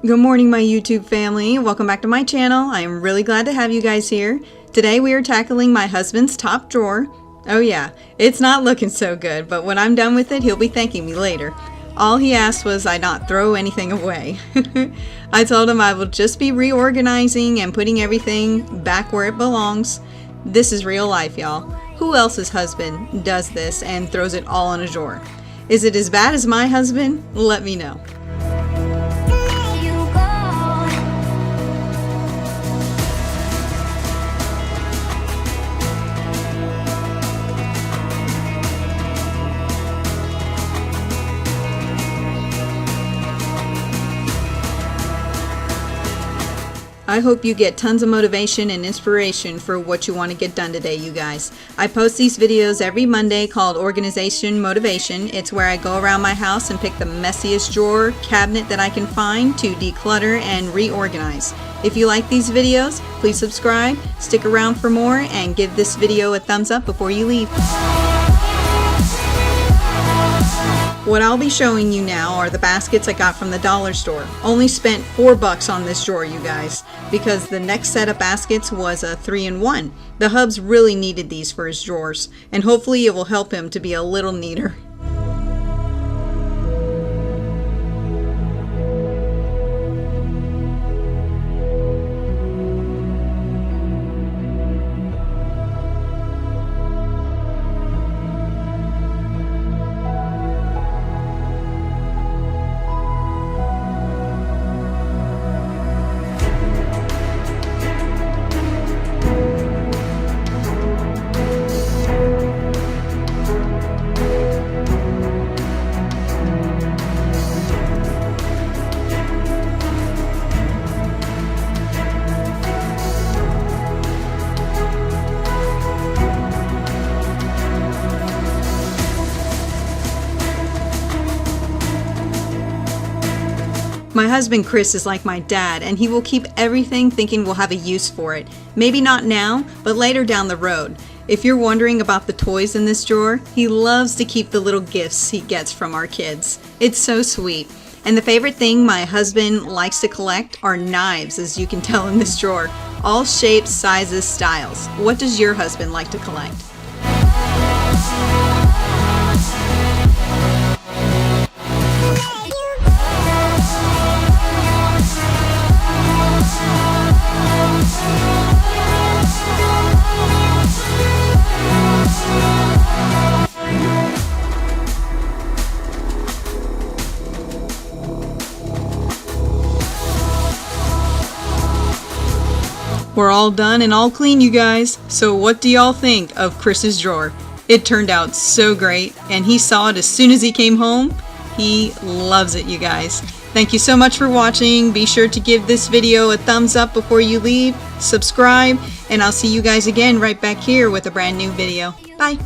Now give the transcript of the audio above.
Good morning, my YouTube family. Welcome back to my channel. I am really glad to have you guys here. Today we are tackling my husband's top drawer. Oh yeah, it's not looking so good, but when I'm done with it, he'll be thanking me later. All he asked was I not throw anything away. I told him I will just be reorganizing and putting everything back where it belongs. This is real life, y'all. Who else's husband does this and throws it all in a drawer? Is it as bad as my husband? Let me know. I hope you get tons of motivation and inspiration for what you want to get done today, you guys. I post these videos every Monday called Organization Motivation. It's where I go around my house and pick the messiest drawer, cabinet that I can find to declutter and reorganize. If you like these videos, please subscribe, stick around for more, and give this video a thumbs up before you leave. What I'll be showing you now are the baskets I got from the dollar store. Only spent $4 on this drawer, you guys, because the next set of baskets was a 3-in-1. The hubs really needed these for his drawers, and hopefully it will help him to be a little neater. My husband Chris is like my dad, and he will keep everything thinking we'll have a use for it. Maybe not now, but later down the road. If you're wondering about the toys in this drawer, he loves to keep the little gifts he gets from our kids. It's so sweet. And the favorite thing my husband likes to collect are knives, as you can tell in this drawer. All shapes, sizes, styles. What does your husband like to collect? We're all done and all clean, you guys. So what do y'all think of Chris's drawer? It turned out so great, and he saw it as soon as he came home. He loves it, you guys. Thank you so much for watching. Be sure to give this video a thumbs up before you leave, subscribe, and I'll see you guys again right back here with a brand new video. Bye.